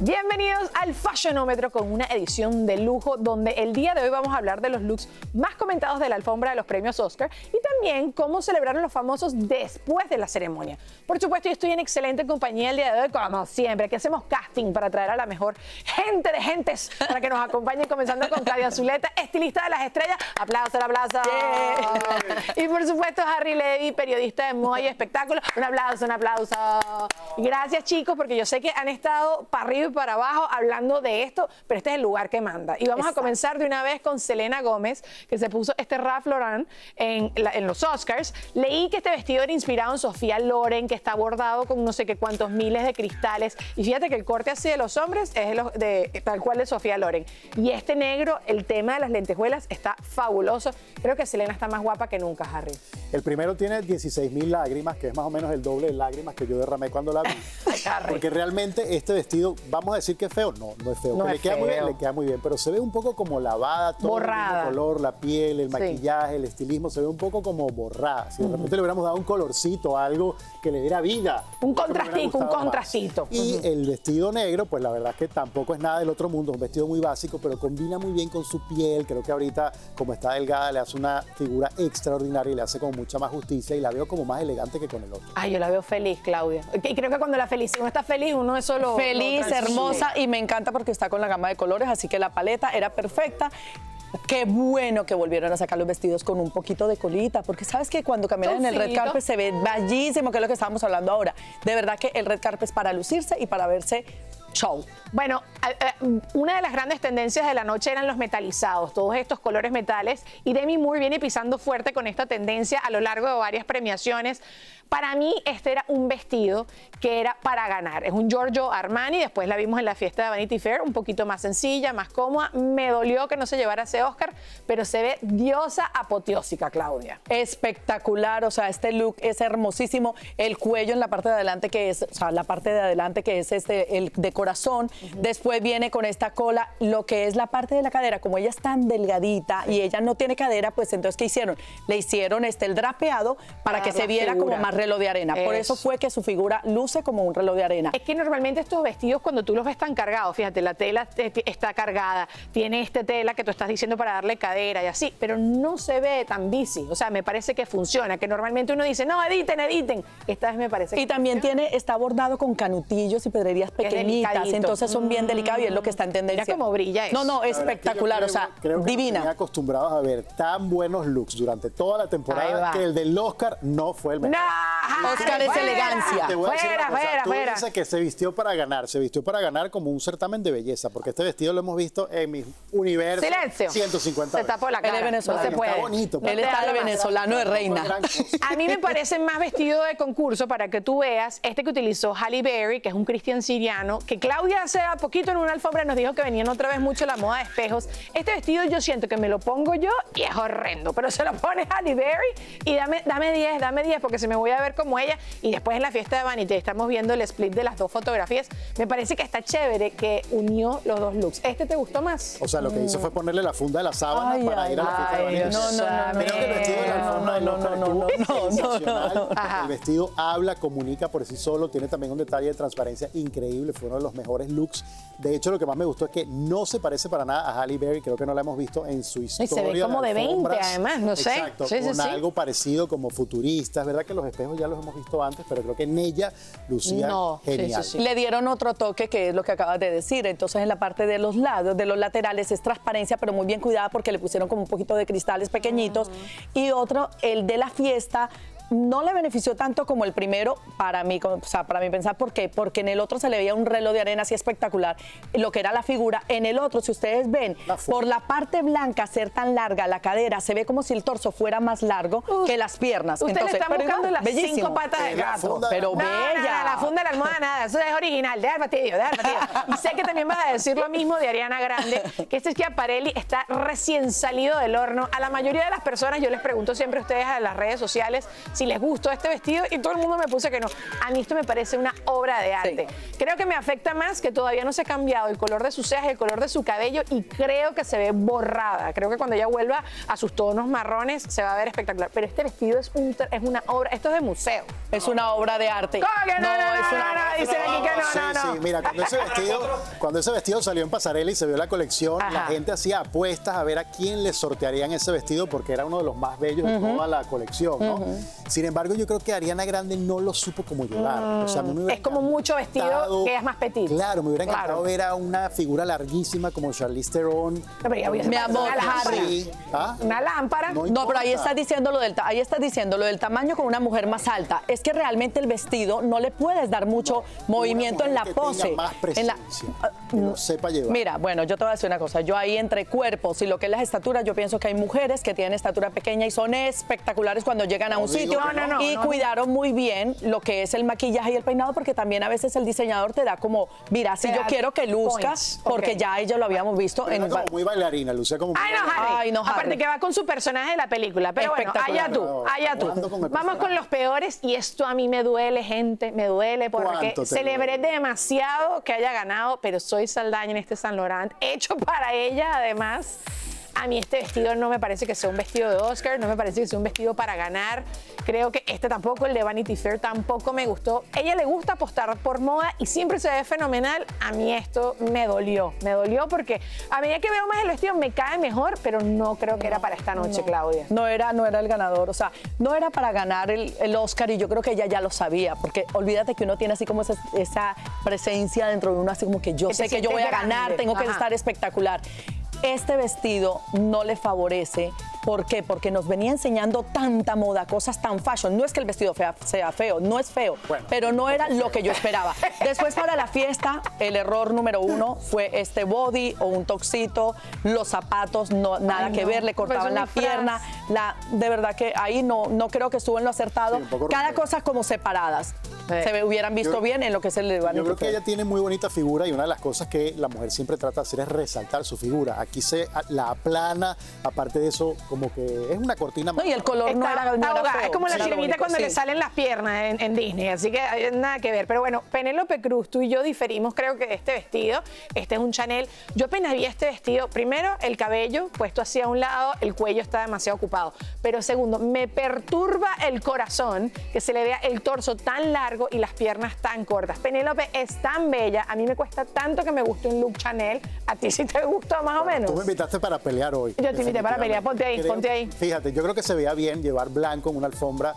Bienvenidos al Fashionómetro con una edición de lujo donde el día de hoy vamos a hablar de los looks más comentados de la alfombra de los premios Oscar y también cómo celebraron los famosos después de la ceremonia. Por supuesto, yo estoy en excelente compañía el día de hoy, como siempre, que hacemos casting para traer a la mejor gente de gentes para que nos acompañen, comenzando con Claudia Zuleta, estilista de las estrellas. Aplauso, aplauso. Yeah. Y por supuesto, Harry Levy, periodista de moda y espectáculo. Un aplauso, un aplauso. Y gracias, chicos, porque yo sé que han estado para arriba y para abajo hablando de esto, pero este es el lugar que manda. Y vamos a comenzar de una vez con Selena Gómez, que se puso este Ralph Lauren en los Oscars. Leí que este vestido era inspirado en Sofía Loren, que está bordado con no sé qué cuántos miles de cristales. Y fíjate que el corte así de los hombres es tal cual de Sofía Loren. Y este negro, el tema de las lentejuelas, está fabuloso. Creo que Selena está más guapa que nunca, Harry. El primero tiene 16,000 lágrimas, que es más o menos el doble de lágrimas que yo derramé cuando la vi. Porque realmente este vestido, vamos a decir que es feo. No, no es feo. No le es queda feo. muy bien, le queda muy bien. Pero se ve un poco como lavada, todo borrada. el mismo color, la piel, el maquillaje, el estilismo, se ve un poco como borrada. Si de repente le hubiéramos dado un colorcito, algo que le diera vida. Un contrastito, un contrastito. Y el vestido negro, pues la verdad es que tampoco es nada del otro mundo, es un vestido muy básico, pero combina muy bien con su piel. Creo que ahorita, como está delgada, le hace una figura extraordinaria y le hace como mucha más justicia y la veo como más elegante que con el otro. Ay, yo la veo feliz, Claudia. Y creo que cuando uno está feliz, uno es solo feliz, hermosa, y me encanta porque está con la gama de colores, así que la paleta era perfecta. Qué bueno que volvieron a sacar los vestidos con un poquito de colita, porque sabes que cuando caminan en el red carpet se ve bellísimo, que es lo que estábamos hablando ahora. De verdad que el red carpet es para lucirse y para verse show. Bueno, una de las grandes tendencias de la noche eran los metalizados, todos estos colores metales, y Demi Moore viene pisando fuerte con esta tendencia a lo largo de varias premiaciones. Para mí, este era un vestido que era para ganar. Es un Giorgio Armani, después la vimos en la fiesta de Vanity Fair, un poquito más sencilla, más cómoda. Me dolió que no se llevara ese Oscar, pero se ve diosa apoteósica, Claudia. Espectacular, o sea, este look es hermosísimo. El cuello en la parte de adelante que es, o sea, la parte de adelante que es el de corazón. Después viene con esta cola, lo que es la parte de la cadera, como ella es tan delgadita y ella no tiene cadera, pues entonces, ¿qué hicieron? Le hicieron el drapeado para que se viera como más reloj de arena. Por eso fue que su figura luce como un reloj de arena. Es que normalmente estos vestidos, cuando tú los ves tan cargados, fíjate, la tela está cargada, tiene tela que tú estás diciendo para darle cadera y así, pero no se ve tan busy. O sea, me parece que funciona, que normalmente uno dice, no, editen. Esta vez me parece que y también está bordado con canutillos y pedrerías pequeñitas, entonces son bien delicados y es lo que está en tendencia. Mira cómo brilla eso. No, espectacular, o sea, creo que divina. Nos acostumbrados a ver tan buenos looks durante toda la temporada que el del Oscar no fue el mejor. Oscar es elegancia. Fuera. Dice que se vistió para ganar como un certamen de belleza, porque este vestido lo hemos visto en mi universo. Silencio. 150 Se tapó la cara. Él es venezolano. No se puede. Está bonito. Él está de venezolano de reina. A mí me parece más vestido de concurso para que tú veas este que utilizó Halle Berry, que es un cristian siriano, que Claudia hace poquito en una alfombra nos dijo que venían otra vez mucho la moda de espejos. Este vestido yo siento que me lo pongo yo y es horrendo, pero se lo pone Halle Berry y dame 10 porque se me voy a ver como ella. Y después en la fiesta de Vanity estamos viendo el split de las dos fotografías. Me parece que está chévere que unió los dos looks. ¿Este te gustó más? O sea, lo que hizo fue ponerle la funda de la sábana para ir a la fiesta de Vanity. No. Creo que el vestido de la alfombra del Oscar estuvo sensacional. El vestido habla, comunica por sí solo, tiene también un detalle de transparencia increíble, fue uno de los mejores looks. De hecho, lo que más me gustó es que no se parece para nada a Halle Berry, creo que no la hemos visto en su historia. Y se ve como de 20 además, no sé. Exacto, con algo parecido como futurista. Es verdad que los espejos ya los hemos visto antes, pero creo que en ella lucía genial. Le dieron otro toque, que es lo que acabas de decir. Entonces, en la parte de los lados, de los laterales, es transparencia, pero muy bien cuidada porque le pusieron como un poquito de cristales pequeñitos. Y otro, el de la fiesta, no le benefició tanto como el primero para mí, o sea, para mí pensar. ¿Por qué? Porque en el otro se le veía un reloj de arena así espectacular, lo que era la figura. En el otro, si ustedes ven, por la parte blanca ser tan larga, la cadera, se ve como si el torso fuera más largo que las piernas. Usted entonces, le está buscando las bellísimo. 5 patas de gato. Pero no, bella. La funda de la almohada nada, eso es original, deja el fastidio. Y sé que también vas a decir lo mismo de Ariana Grande, que este Schiaparelli está recién salido del horno. A la mayoría de las personas, yo les pregunto siempre a ustedes a las redes sociales si les gustó este vestido y todo el mundo me puso que no. A mí esto me parece una obra de arte. Sí. Creo que me afecta más que todavía no se ha cambiado el color de sus cejas, el color de su cabello y creo que se ve borrada. Creo que cuando ella vuelva a sus tonos marrones se va a ver espectacular. Pero este vestido es una obra, esto es de museo. Es una obra de arte. ¿Cómo que no? Dicen aquí que no. Sí, mira, cuando ese vestido salió en pasarela y se vio la colección, Ajá. la gente hacía apuestas a ver a quién le sortearían ese vestido porque era uno de los más bellos de toda la colección, ¿no? Sin embargo, yo creo que Ariana Grande no lo supo como llevar. O sea, a mí me hubiera Es como mucho vestido encantado- que es más petit. Claro, me hubiera encantado Claro. ver a una figura larguísima como Charlize Theron. No, pero ya voy a Mi amor, una lámpara. Sí. ¿Ah? Una lámpara. No No, pero ahí importa. estás diciendo lo del tamaño con una mujer más alta. Es que realmente el vestido no le puedes dar mucho movimiento en la que pose. Tenga más En la- presencia, que lo sepa llevar. Mira, bueno, yo te voy a decir una cosa. Yo ahí entre cuerpos y lo que es las estaturas, yo pienso que hay mujeres que tienen estatura pequeña y son espectaculares cuando llegan a un digo sitio. que no. Y cuidaron muy bien lo que es el maquillaje y el peinado, porque también a veces el diseñador te da como, mira, si Te yo da quiero que luzca, points. porque Ok. ya ella lo habíamos visto Pero en... era como muy bailarina, lucía como muy Ay, no, bailarina. Harry. Ay, no, Harry. Aparte que va con su personaje de la película. Pero bueno, Espectacular. allá tú. Jugando con el Vamos con personaje. los peores y esto a mí me duele, gente. Me duele porque ¿Cuánto te celebré duele? demasiado que haya ganado, pero soy Saldaña en este Saint Laurent, hecho para ella además. A mí este vestido no me parece que sea un vestido de Oscar, no me parece que sea un vestido para ganar. Creo que este tampoco, el de Vanity Fair, tampoco me gustó. A ella le gusta apostar por moda y siempre se ve fenomenal. A mí esto me dolió porque a medida que veo más el vestido me cae mejor, pero no creo que era para esta noche, Claudia. No era el ganador, o sea, no era para ganar el Oscar y yo creo que ella ya lo sabía, porque olvídate que uno tiene así como esa presencia dentro de uno, así como que yo Que te sé que yo voy a sientes ganar, grande. tengo que Ajá. estar espectacular. Este vestido no le favorece. ¿Por qué? Porque nos venía enseñando tanta moda, cosas tan fashion. No es que el vestido sea feo, no es feo, Bueno, pero no era lo que yo esperaba. Después para la fiesta, el error número 1 fue este body o un toxito, los zapatos, nada que ver, le cortaban la pierna. De verdad que ahí no creo que estuvo en lo acertado. Sí, un poco Cada rompido. cosa como separadas. Sí. Se hubieran visto Yo- bien en lo que es el de Yo Vanity creo que Fair. ella tiene muy bonita figura y una de las cosas que la mujer siempre trata de hacer es resaltar su figura. Aquí se la aplana, aparte de eso, como que es una cortina No, y el color no Está era ahogada. feo. Es como la Era lo sirenita único, cuando sí. le salen las piernas en Disney, así que nada que ver. Pero bueno, Penélope Cruz, tú y yo diferimos, creo que de este vestido. Este es un Chanel. Yo apenas vi este vestido, primero, el cabello puesto hacia un lado, el cuello está demasiado ocupado. Pero segundo, me perturba el corazón que se le vea el torso tan largo y las piernas tan cortas. Penélope es tan bella, a mí me cuesta tanto que me guste un look Chanel. ¿A ti sí te gustó más o menos? Tú me invitaste para pelear hoy. Yo te invité para pelear. Ponte ahí, Creo- ponte ahí. Fíjate, yo creo que se veía bien llevar blanco en una alfombra.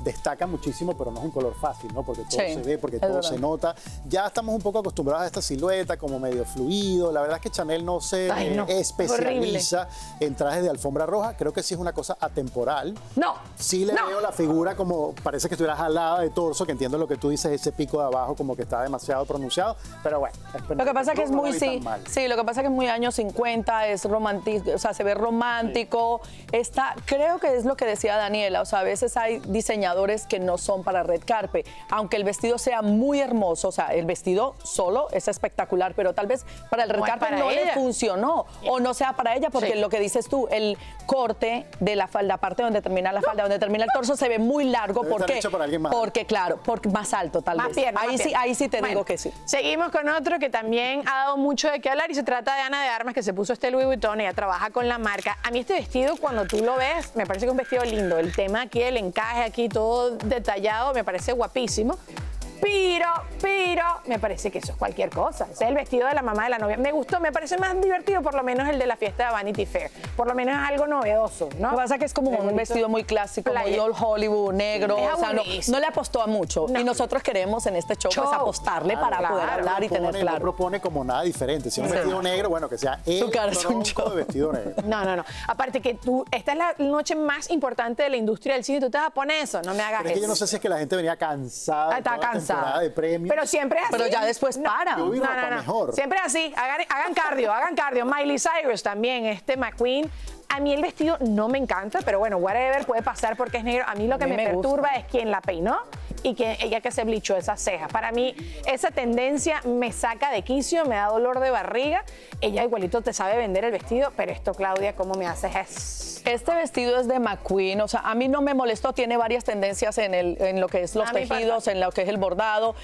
Destaca muchísimo, pero no es un color fácil, ¿no? Porque todo Sí, se ve, porque es todo verdad. se nota. Ya estamos un poco acostumbrados a esta silueta, como medio fluido. La verdad es que Chanel no se Ay, no, especializa en trajes de alfombra roja. Creo que sí es una cosa atemporal. No. Sí le no. veo la figura como parece que estuviera jalada de torso, que entiendo lo que tú dices, ese pico de abajo como que está demasiado pronunciado, pero bueno. Lo que pasa es que es no la muy, vi tan mal. sí, lo que pasa es que es muy años 50, es romántico, o sea, se ve romántico. Creo que es lo que decía Daniela, o sea, a veces hay diseñadores que no son para red carpet, aunque el vestido sea muy hermoso, o sea, el vestido solo es espectacular, pero tal vez para el red No es carpet para no le ella. funcionó o no sea para ella, porque Sí. lo que dices tú, el corte de la falda, parte donde termina la falda, donde termina el torso, se ve muy largo. Debe ¿Por estar qué? hecho por alguien más Porque, claro, porque más alto tal Más vez. pierna, ahí más sí, pierna. ahí sí te Bueno, digo que sí. Seguimos con otro que también ha dado mucho de qué hablar y se trata de Ana de Armas, que se puso este Louis Vuitton, ella trabaja con la marca. A mí este vestido, cuando tú lo ves, me parece que es un vestido lindo. El tema aquí, el encaje aquí, todo detallado, me parece guapísimo. Pero me parece que eso es cualquier cosa. Ese es el vestido de la mamá de la novia. Me gustó, me parece más divertido por lo menos el de la fiesta de Vanity Fair. Por lo menos es algo novedoso, ¿no? Lo que pasa es que es como Qué un bonito. vestido muy clásico, Playa. muy old Hollywood, negro. Es O sea, aburridísimo. no le apostó a mucho. No. Y nosotros queremos en este show, pues, Show. apostarle para Claro, poder hablar y tener No claro. propone como nada diferente. Si es un vestido negro, bueno, que sea el cara es un tronco show. de vestido negro. No. Aparte que esta es la noche más importante de la industria del cine. Tú te vas a poner eso, no me hagas Pero es que yo no eso. sé si es que la gente venía cansada de Está toda la cansada. temporada de premios. Pero siempre es así. Pero ya después para. Yo vi ropa mejor. Siempre así. Hagan cardio. Miley Cyrus también, este McQueen. A mí el vestido no me encanta, pero bueno, whatever, puede pasar porque es negro. A mí lo que me perturba es quién la peinó y que ella que se blichó esas cejas. Para mí, esa tendencia me saca de quicio, me da dolor de barriga. Ella igualito te sabe vender el vestido, pero esto, Claudia, ¿cómo me haces eso? Este vestido es de McQueen, o sea, a mí no me molestó, tiene varias tendencias en lo que es los tejidos, en lo que es el bordado,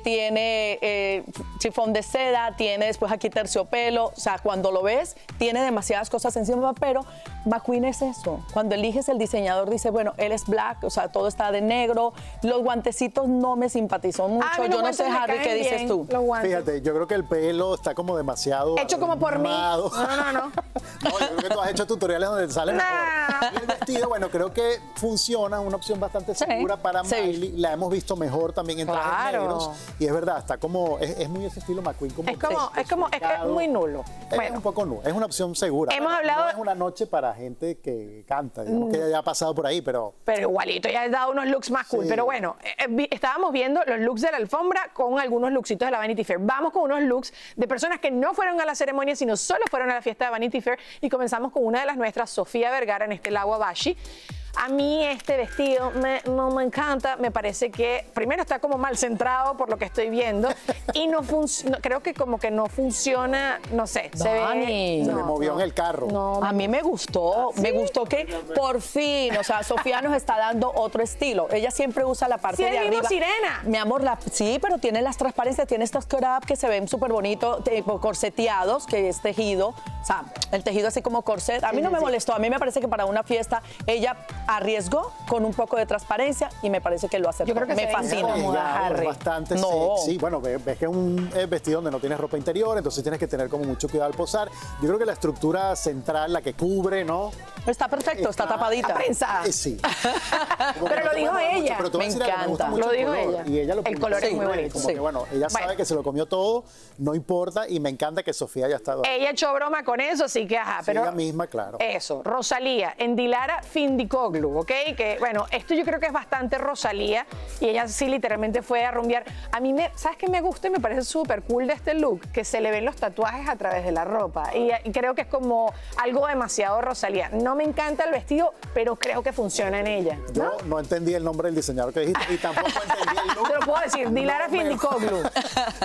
tiene chifón de seda, tiene después aquí terciopelo, o sea, cuando lo ves, tiene demasiadas cosas encima, pero McQueen es eso. Cuando eliges el diseñador, dice, bueno, él es black, o sea, todo está de negro, los guantecitos no me simpatizó mucho, yo no sé, Harry, ¿qué dices tú? Fíjate, yo creo que el pelo está como demasiado hecho como por mí. No, yo creo que tú has hecho tutoriales donde te sale mejor. Y el vestido, bueno, creo que funciona, una opción bastante segura para Miley. La hemos visto mejor también en trajes negros. Y es verdad, está como, es muy ese estilo McQueen. Es muy nulo. Es un poco nulo, es una opción segura. Hemos hablado... No es una noche para gente que canta, digamos que ya ha pasado por ahí, pero... Pero igualito, ya ha dado unos looks más cool. Pero bueno, estábamos viendo los looks de la alfombra con algunos looksitos de la Vanity Fair. Vamos con unos looks de personas que no fueron a la ceremonia, sino solo fueron a la fiesta de Vanity Fair. Y comenzamos con una de las nuestras, Sofía Vergara, en este Lago Abashi. A mí este vestido no me encanta, me parece que primero está como mal centrado por lo que estoy viendo y creo que como que no funciona, no sé, se le movió en el carro. A mí me gustó, me gustó que por fin, o sea, Sofía nos está dando otro estilo. Ella siempre usa la parte de arriba. Sirena. Mi amor, sí, pero tiene las transparencias, tiene estos cut-up que se ven súper bonitos, corseteados, que es tejido, o sea, el tejido así como corset. A mí no me molestó, a mí me parece que para una fiesta ella arriesgó con un poco de transparencia y me parece que lo acertó. Yo creo que me fascina. Es bastante sexy. Bueno, ves que es un vestido donde no tienes ropa interior, entonces tienes que tener como mucho cuidado al posar. Yo creo que la estructura central, la que cubre, ¿no? Está perfecto, está tapadita. Está prensada. Sí. Pero lo dijo ella. Pero me encanta. Lo dijo ella. Y ella el color es muy bonito. Como que, bueno, ella sabe que se lo comió todo, no importa, y me encanta que Sofía haya estado ahí. Ella echó broma con eso, así que ajá. Pero ella misma, claro. Eso, Rosalía, en Dilara Findicoglu, ¿ok? Que, bueno, esto yo creo que es bastante Rosalía y ella sí literalmente fue a rumbear. A mí, ¿sabes qué me gusta y me parece súper cool de este look? Que se le ven los tatuajes a través de la ropa y creo que es como algo demasiado Rosalía. No me encanta el vestido, pero creo que funciona en ella. Yo no entendí el nombre del diseñador que dijiste y tampoco entendí el look. Te lo puedo decir, Dilara Findicoglu.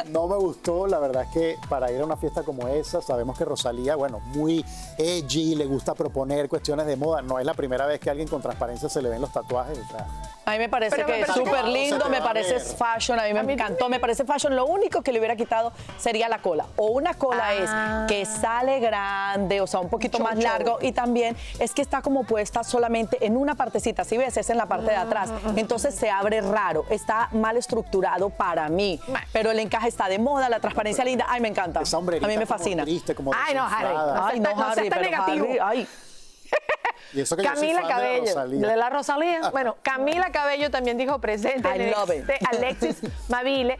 No me gustó, la verdad es que para ir a una fiesta como esa, sabemos que Rosalía, bueno, muy edgy, le gusta proponer cuestiones de moda. No es la primera vez que a alguien con transparencia se le ven los tatuajes. O sea, a mí me parece que es súper lindo, me parece fashion, a mí me encantó, me parece fashion. Lo único que le hubiera quitado sería la cola. O una cola es que sale grande, o sea, un poquito más largo. Y también es que está como puesta solamente en una partecita. Si ves, es en la parte de atrás. Entonces se abre raro. Está mal estructurado para mí. Pero el encaje está de moda, la transparencia linda. Ay, me encanta. Esa a mí me fascina. Triste, como Ay, no, Harry. Ay, no, Harry, pero negativo. Harry, ay. Y eso que Camila yo soy fan Cabello, de la Rosalía. Bueno, Camila Cabello también dijo presente en Alexis Mabile.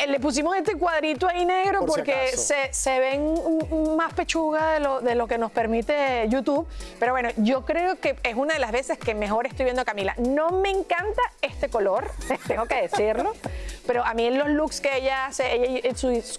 Le pusimos este cuadrito ahí negro por porque se ven más pechuga de lo que nos permite YouTube. Pero bueno, yo creo que es una de las veces que mejor estoy viendo a Camila. No me encanta este color, tengo que decirlo. Pero a mí en los looks que ella hace,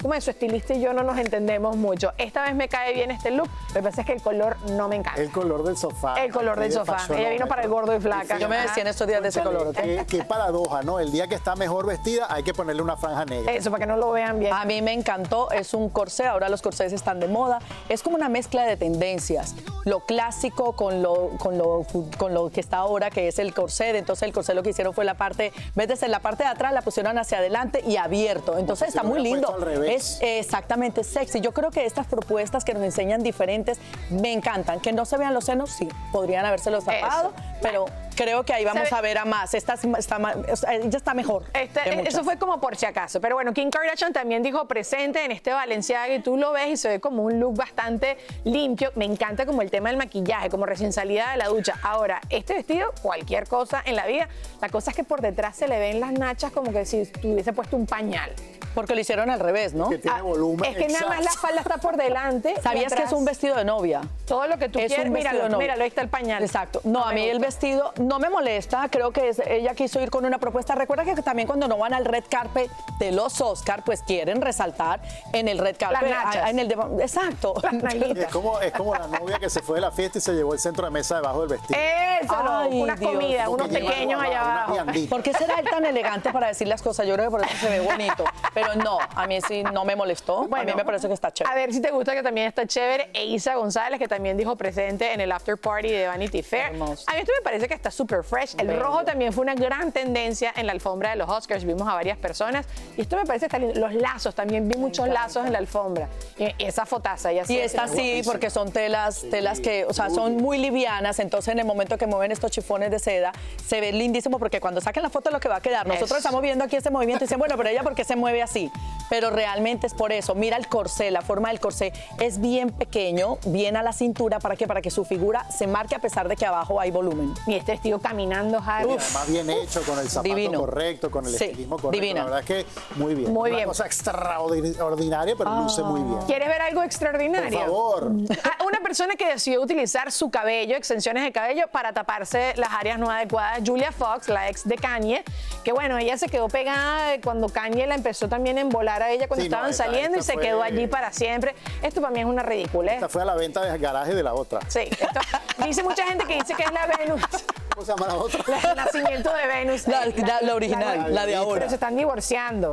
como su estilista y yo no nos entendemos mucho. Esta vez me cae bien este look, lo que pasa es que el color no me encanta. El color del sofá. El color del sofá. Ella vino para el gordo y flaca. Yo me decía en estos días de ese color. Qué paradoja, ¿no? El día que está mejor vestida hay que ponerle una franja negra. Eso, para que no lo vean bien. A mí me encantó, es un corsé, ahora los corsés están de moda. Es como una mezcla de tendencias. Lo clásico con lo que está ahora, que es el corsé. Entonces el corsé lo que hicieron fue la parte, en vez de ser la parte de atrás, la pusieron hacia adelante y abierto. Entonces está muy lindo. Es exactamente sexy. Yo creo que estas propuestas que nos enseñan diferentes me encantan. Que no se vean los senos, sí, podrían habérselos tapado, pero creo que ahí vamos a ver a más. Ella está mejor. Eso fue como por si acaso. Pero bueno, Kim Kardashian también dijo presente en este Balenciaga y tú lo ves y se ve como un look bastante limpio. Me encanta como el tema del maquillaje, como recién salida de la ducha. Ahora, este vestido, cualquier cosa en la vida, la cosa es que por detrás se le ven las nachas como que si tuviese puesto un pañal. Porque lo hicieron al revés, ¿no? Que tiene volumen. Es que nada más la falda está por delante. ¿Sabías que es un vestido de novia? Todo lo que tú quieras. Míralo, ahí está el pañal. Exacto. No, a mí el vestido no me molesta, creo que ella quiso ir con una propuesta. Recuerda que también cuando no van al red carpet de los Oscar, pues quieren resaltar en el red carpet. Las nachas. Exacto. Es como la novia que se fue de la fiesta y se llevó el centro de mesa debajo del vestido. Eso, Ay, unas Dios. comidas, Como unos que lleva pequeños una allá abajo. viandita. ¿Por qué será él tan elegante para decir las cosas? Yo creo que por eso se ve bonito. Pero no, a mí sí no me molestó. A mí me parece que está A chévere. ver si te gusta, que también está chévere. E Isa González, que también dijo presente en el after party de Vanity Fair. Hermoso. A mí esto me parece que está súper fresh. El rojo también fue una gran tendencia en la alfombra de los Oscars. Vimos a varias personas. Y esto me parece que está lindo. Los lazos, también vi muchos lazos en la alfombra. Y esa fotaza ya Y esta sí, porque son telas que, o sea, son muy livianas. Entonces, en el momento que mueven estos chifones de seda, se ve lindísimo porque cuando saquen la foto es lo que va a quedar. Nosotros Eso. estamos viendo aquí este movimiento y dicen, bueno, pero ella, ¿por qué se mueve así? Pero realmente es por eso. Mira el corsé, la forma del corsé es bien pequeño, bien a la cintura. ¿Para qué? Para que su figura se marque a pesar de que abajo hay volumen. Y este vestido caminando, Harry. Más bien hecho, con el zapato Divino. correcto, con el Sí, estilismo correcto. divina. La verdad es que muy bien. Muy Una bien. cosa extraordinaria, pero luce muy bien. ¿Quieres ver algo extraordinario? Por favor. Una persona que decidió utilizar su cabello, extensiones de cabello, para taparse las áreas no adecuadas, Julia Fox, la ex de Kanye, que bueno, ella se quedó pegada cuando Kanye la empezó también a embolar a ella cuando Sí, no, estaban esta saliendo y se fue- quedó allí para siempre. Esto para mí es una ridícula. Esta fue a la venta de garaje de la otra. Sí, esto, dice mucha gente que dice que es la Venus, ¿Cómo se llama la otra? el nacimiento de Venus. La original, la de ahora. Pero se están divorciando.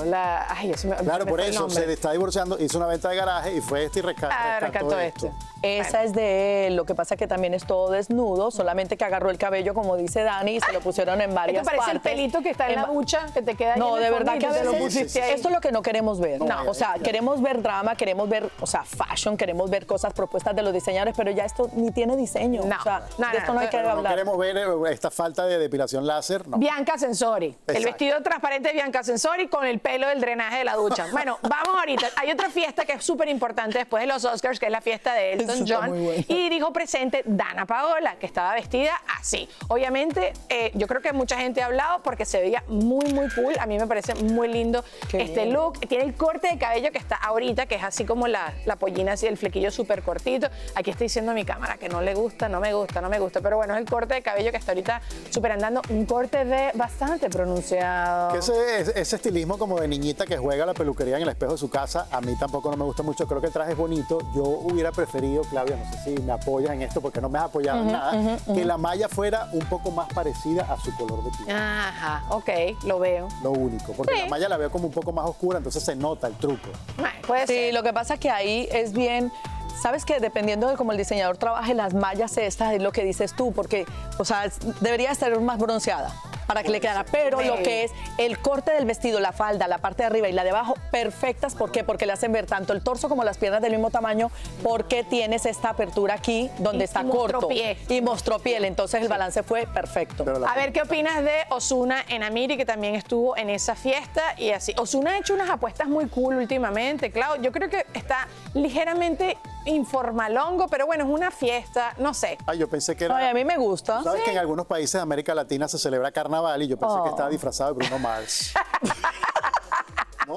Ay, Dios mío, Claro, me por fue el eso nombre. se está divorciando, hizo una venta de garaje y fue y Rescató esto. Esa es de él, lo que pasa es que también es todo desnudo, solamente que agarró el cabello, como dice Dani, y se lo pusieron en varias Esto parece partes. el pelito que está en la ducha, que te queda ahí No, en el de verdad que a fondito, te lo veces pusiste ahí. esto es lo que no queremos ver. No, O sea, claro. queremos ver drama, queremos ver, o sea, fashion, queremos ver cosas propuestas de los diseñadores, pero ya esto ni tiene diseño. No, o sea, no, de esto no, no hay que Pero no hablar. queremos ver esta falta de depilación láser, no. Bianca Sensori. El Exacto. vestido transparente de Bianca Sensori con el pelo del drenaje de la ducha. Bueno, vamos ahorita. Hay otra fiesta que es súper importante después de los Oscars, que es la fiesta de Eso Elton está John. muy bueno. Y dijo presente Dana Paola, que estaba vestida así. Obviamente, yo creo que mucha gente ha hablado porque se veía muy, muy cool. A mí me parece muy lindo Qué este bien. look. Tiene el corte de cabello que está ahorita, que es así como la pollina, así el flequillo súper cortito. Aquí estoy diciendo a mi cámara que no le gusta, no me gusta, no me gusta. Pero bueno, es el corte de cabello que está ahorita súper andando. Un corte de bastante pronunciado. Que ese estilismo como de niñita que juega a la peluquería en el espejo de su casa, a mí tampoco no me gusta mucho. Creo que el traje es bonito. Yo hubiera preferido, Claudia, no sé si me apoyas en esto porque no me has apoyado en nada, que la malla fuera un poco más parecida a su color de piel. Ajá, ok, lo veo. Lo único, porque Sí. la malla la veo como un poco más oscura, entonces se nota el truco. Bueno, puede Sí, ser. lo que pasa es que ahí es bien. Sabes que dependiendo de cómo el diseñador trabaje las mallas estas, es lo que dices tú, porque, o sea, debería estar más bronceada para que le quedara. Pero Sí. lo que es el corte del vestido, la falda, la parte de arriba y la de abajo, perfectas. ¿Por qué? Porque le hacen ver tanto el torso como las piernas del mismo tamaño, porque tienes esta apertura aquí donde Y está mostró corto. pie. Y mostró piel. Entonces el balance fue perfecto. Pero la- A ver qué opinas de Ozuna en Amiri, que también estuvo en esa fiesta y así. Ozuna ha hecho unas apuestas muy cool últimamente, Clau. Yo creo que está ligeramente informalongo, pero bueno, es una fiesta, no sé. Ay, yo pensé que era... Ay, a mí me gusta. ¿Sabes que en algunos países de América Latina se celebra carnaval y yo pensé que estaba disfrazado de Bruno Mars? ¿No?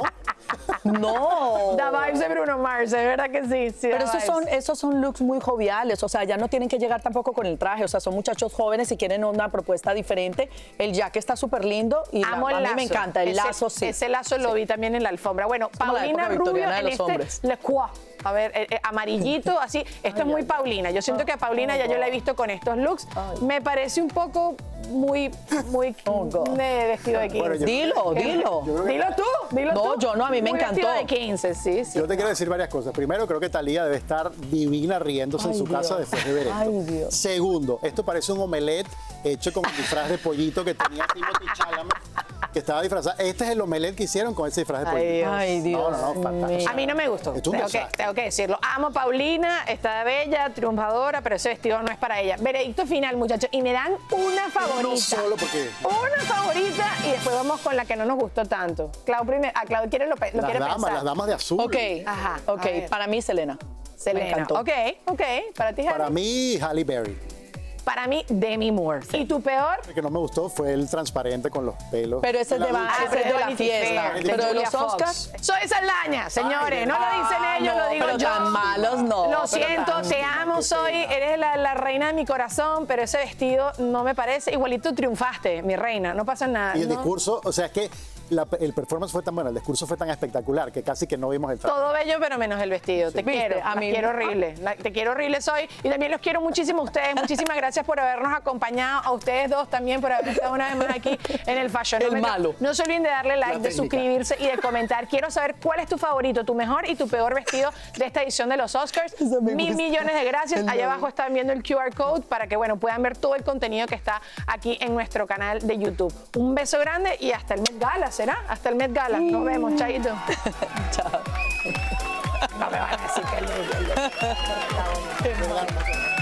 No. Da vibes de Bruno Mars, es verdad que sí. Sí, Pero da vibes. esos son looks muy joviales, o sea, ya no tienen que llegar tampoco con el traje, o sea, son muchachos jóvenes y quieren una propuesta diferente. El jacket está súper lindo y Amo el a mí lazo. me encanta, el Ese- lazo sí. Ese lazo lo vi también en la alfombra. Bueno, como la Paulina época Rubio victoriana de en los este hombres. Le Croix. A ver, amarillito, así. Esto es muy Paulina. Yo siento que a Paulina ya yo la he visto con estos looks. Me parece un poco muy de vestido de 15. Bueno, yo- Dilo, dilo. Dilo tú, dilo No, tú. yo no, a mí me Muy encantó. vestido de 15, sí, sí. Yo te quiero decir varias cosas. Primero, creo que Thalía debe estar divina riéndose en Ay, su casa Dios. después de ver esto. Ay, Dios. Segundo, esto parece un omelette hecho con el disfraz de pollito que tenía Timothy Chalamet, que estaba disfrazado. Este es el omelette que hicieron con ese disfraz de Ay, pollito. Dios. Ay, Dios. No, fantástico. A mí no me gustó. Es un desastre. Tengo que decirlo. Amo a Paulina, está bella, triunfadora, pero ese vestido no es para ella. Veredicto final, muchachos. Y me dan una favorita. No solo porque Una favorita y después vamos con la que no nos gustó tanto. Clau primero. Clau quiere lo quiere pensar. las damas de azul. Ok, Ajá, a ok, ver. para mí Selena. Selena. Me encantó. Ok. Para ti, Harry. Para mí, Halle Berry. Para mí, Demi Moore. ¿Y tu peor? El que no me gustó fue el transparente con los pelos. Pero ese es de, ese es de la Vanity fiesta. Fair, Pero de Julia los Fox. Oscars. Soy Saldaña, señores. No lo dicen ellos, no, lo digo pero yo. tan malos no. Lo pero siento, tan- te amo, soy. Eres la reina de mi corazón, pero ese vestido no me parece. Igualito triunfaste, mi reina. No pasa nada. Y el ¿no? discurso, o sea, es que el performance fue tan bueno, el discurso fue tan espectacular que casi que no vimos el traje. Todo bello, pero menos el vestido. Te ¿Viste? quiero. A mí- Te quiero horrible. Te quiero horrible soy. Y también los quiero muchísimo a ustedes. Muchísimas gracias por habernos acompañado. A ustedes dos también por haber estado una vez más aquí en el Fashion. El malo. No se olviden de darle like, de técnica. suscribirse y de comentar. Quiero saber cuál es tu favorito, tu mejor y tu peor vestido de esta edición de los Oscars. Eso me 1.000 gusta. millones de gracias. El Allá novio. abajo están viendo el QR code para que puedan ver todo el contenido que está aquí en nuestro canal de YouTube. Un beso grande y hasta el Met Gala, ¿será? Hasta el Met Gala. Nos vemos, chaito. Chao. No me van a decir que el